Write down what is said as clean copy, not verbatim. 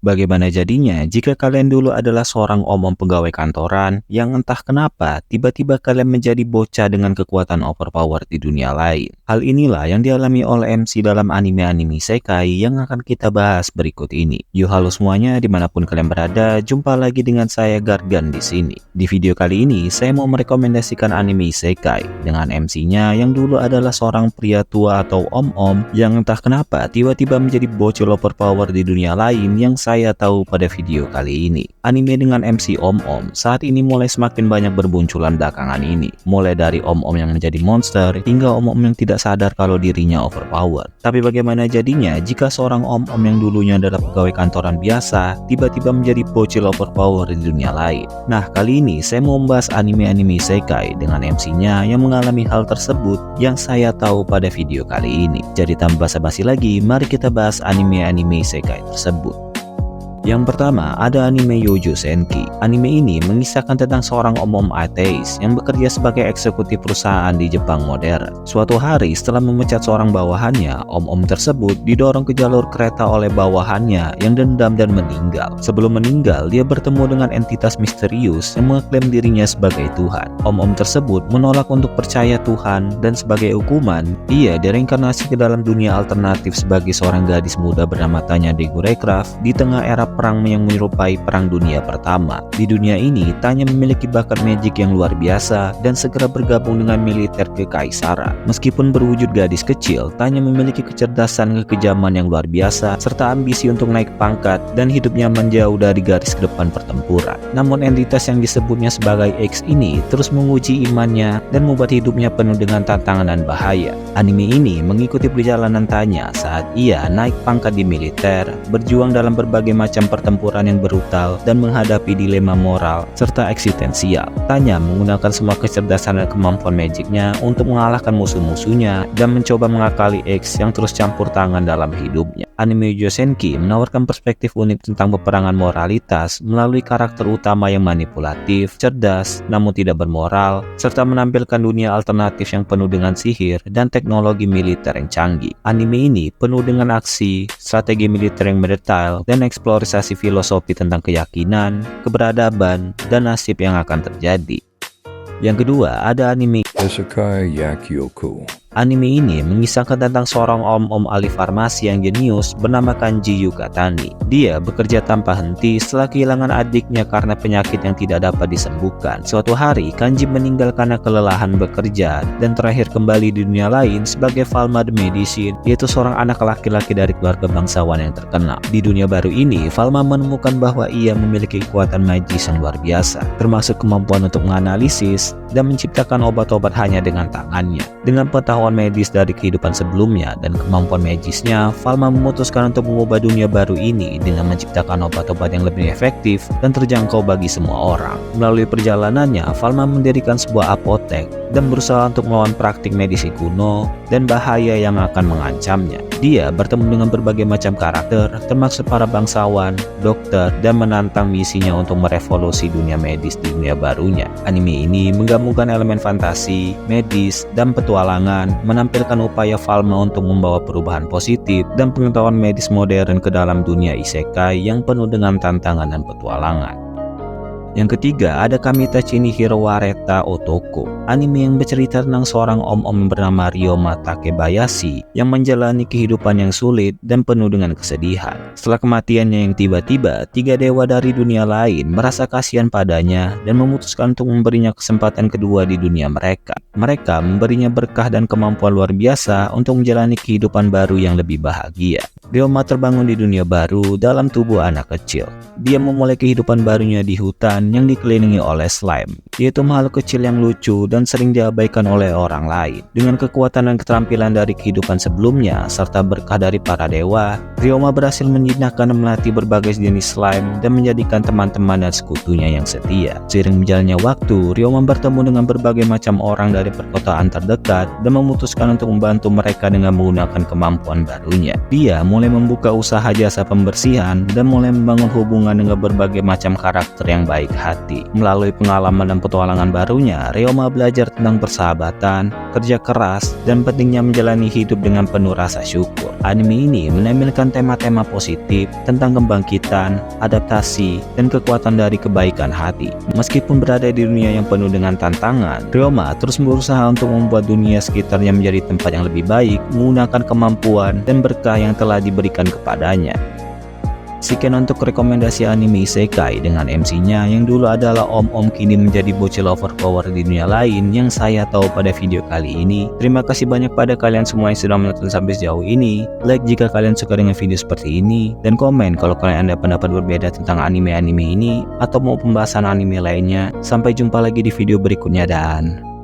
Bagaimana jadinya jika kalian dulu adalah seorang om-om pegawai kantoran yang entah kenapa tiba-tiba kalian menjadi bocah dengan kekuatan overpower di dunia lain? Hal inilah yang dialami oleh MC dalam anime-anime isekai yang akan kita bahas berikut ini. Yuk halo semuanya, dimanapun kalian berada, jumpa lagi dengan saya Gargan di sini. Di video kali ini saya mau merekomendasikan anime isekai dengan MC-nya yang dulu adalah seorang pria tua atau om-om yang entah kenapa tiba-tiba menjadi bocil overpower di dunia lain yang saya tahu pada video kali ini. Anime dengan MC om-om saat ini mulai semakin banyak berbunculan belakangan ini. Mulai dari om-om yang menjadi monster hingga om-om yang tidak sadar kalau dirinya overpower. Tapi bagaimana jadinya jika seorang om-om yang dulunya adalah pegawai kantoran biasa tiba-tiba menjadi bocil overpower di dunia lain? Nah, kali ini saya mau membahas anime-anime isekai dengan MC-nya yang mengalami hal tersebut yang saya tahu pada video kali ini. Jadi tanpa basa-basi lagi, mari kita bahas anime-anime isekai tersebut. Yang pertama, ada anime Youjo Senki. Anime ini mengisahkan tentang seorang om-om ateis yang bekerja sebagai eksekutif perusahaan di Jepang modern. Suatu hari, setelah memecat seorang bawahannya, om-om tersebut didorong ke jalur kereta oleh bawahannya yang dendam dan meninggal. Sebelum meninggal, dia bertemu dengan entitas misterius yang mengaklaim dirinya sebagai Tuhan. Om-om tersebut menolak untuk percaya Tuhan dan sebagai hukuman, ia direinkarnasi ke dalam dunia alternatif sebagai seorang gadis muda bernama Tanya Degurecraft di tengah era perang yang menyerupai Perang Dunia Pertama. Di dunia ini, Tanya memiliki bakat magic yang luar biasa dan segera bergabung dengan militer kekaisaran. Meskipun berwujud gadis kecil, Tanya memiliki kecerdasan kekejaman yang luar biasa serta ambisi untuk naik pangkat dan hidupnya menjauh dari garis ke depan pertempuran. Namun entitas yang disebutnya sebagai X ini terus menguji imannya dan membuat hidupnya penuh dengan tantangan dan bahaya. Anime ini mengikuti perjalanan Tanya saat ia naik pangkat di militer, berjuang dalam berbagai macam pertempuran yang brutal dan menghadapi dilema moral serta eksistensial. Tanya menggunakan semua kecerdasan dan kemampuan magicnya untuk mengalahkan musuh-musuhnya dan mencoba mengakali X yang terus campur tangan dalam hidupnya. Anime Youjo Senki menawarkan perspektif unik tentang peperangan moralitas melalui karakter utama yang manipulatif, cerdas, namun tidak bermoral, serta menampilkan dunia alternatif yang penuh dengan sihir dan teknologi militer yang canggih. Anime ini penuh dengan aksi, strategi militer yang mendetail, dan eksplorasi filosofi tentang keyakinan, keberadaban, dan nasib yang akan terjadi. Yang kedua, ada anime Isekai Yakyoku. Anime ini mengisahkan tentang seorang om-om ahli farmasi yang jenius bernama Kanji Yukatani. Dia bekerja tanpa henti setelah kehilangan adiknya karena penyakit yang tidak dapat disembuhkan. Suatu hari, Kanji meninggal karena kelelahan bekerja dan terakhir kembali di dunia lain sebagai Falma the Medicine, yaitu seorang anak laki-laki dari keluarga bangsawan yang terkenal. Di dunia baru ini, Falma menemukan bahwa ia memiliki kekuatan magis yang luar biasa, termasuk kemampuan untuk menganalisis dan menciptakan obat-obat hanya dengan tangannya. Dengan pengetahuan medis dari kehidupan sebelumnya dan kemampuan magisnya, Falma memutuskan untuk mengubah dunia baru ini dengan menciptakan obat-obat yang lebih efektif dan terjangkau bagi semua orang. Melalui perjalanannya, Falma mendirikan sebuah apotek dan berusaha untuk melawan praktik medisi kuno dan bahaya yang akan mengancamnya. Dia bertemu dengan berbagai macam karakter, termasuk para bangsawan, dokter, dan menantang misinya untuk merevolusi dunia medis di dunia barunya. Anime ini menggabungkan elemen fantasi, medis, dan petualangan, menampilkan upaya Falma untuk membawa perubahan positif dan pengetahuan medis modern ke dalam dunia isekai yang penuh dengan tantangan dan petualangan. Yang ketiga, ada Kamitachi ni Hiro wa Reta Otoko. Anime yang bercerita tentang seorang om-om bernama Ryoma Takebayashi yang menjalani kehidupan yang sulit dan penuh dengan kesedihan. Setelah kematiannya yang tiba-tiba, 3 dewa dari dunia lain merasa kasihan padanya dan memutuskan untuk memberinya kesempatan kedua di dunia mereka. Mereka memberinya berkah dan kemampuan luar biasa untuk menjalani kehidupan baru yang lebih bahagia. Ryoma terbangun di dunia baru dalam tubuh anak kecil. Dia memulai kehidupan barunya di hutan yang dikelilingi oleh slime, yaitu makhluk kecil yang lucu dan sering diabaikan oleh orang lain. Dengan kekuatan dan keterampilan dari kehidupan sebelumnya serta berkah dari para dewa, Ryoma berhasil menjinakkan dan melatih berbagai jenis slime dan menjadikan teman-teman dan sekutunya yang setia. Seiring berjalannya waktu, Ryoma bertemu dengan berbagai macam orang dari perkotaan terdekat dan memutuskan untuk membantu mereka dengan menggunakan kemampuan barunya. Dia mulai membuka usaha jasa pembersihan dan mulai membangun hubungan dengan berbagai macam karakter yang baik hati. Melalui pengalaman dan petualangan barunya, Ryoma belajar tentang persahabatan, kerja keras, dan pentingnya menjalani hidup dengan penuh rasa syukur. Anime ini menampilkan tema-tema positif tentang kebangkitan, adaptasi, dan kekuatan dari kebaikan hati. Meskipun berada di dunia yang penuh dengan tantangan, Ryoma terus berusaha untuk membuat dunia sekitarnya menjadi tempat yang lebih baik, menggunakan kemampuan dan berkah yang telah diberikan kepadanya. Sekian untuk rekomendasi anime isekai dengan MC-nya yang dulu adalah om-om kini menjadi bocil overpower di dunia lain yang saya tahu pada video kali ini. Terima kasih banyak pada kalian semua yang sudah menonton sampai sejauh ini. Like jika kalian suka dengan video seperti ini, dan komen kalau kalian ada pendapat berbeda tentang anime-anime ini atau mau pembahasan anime lainnya. Sampai jumpa lagi di video berikutnya dan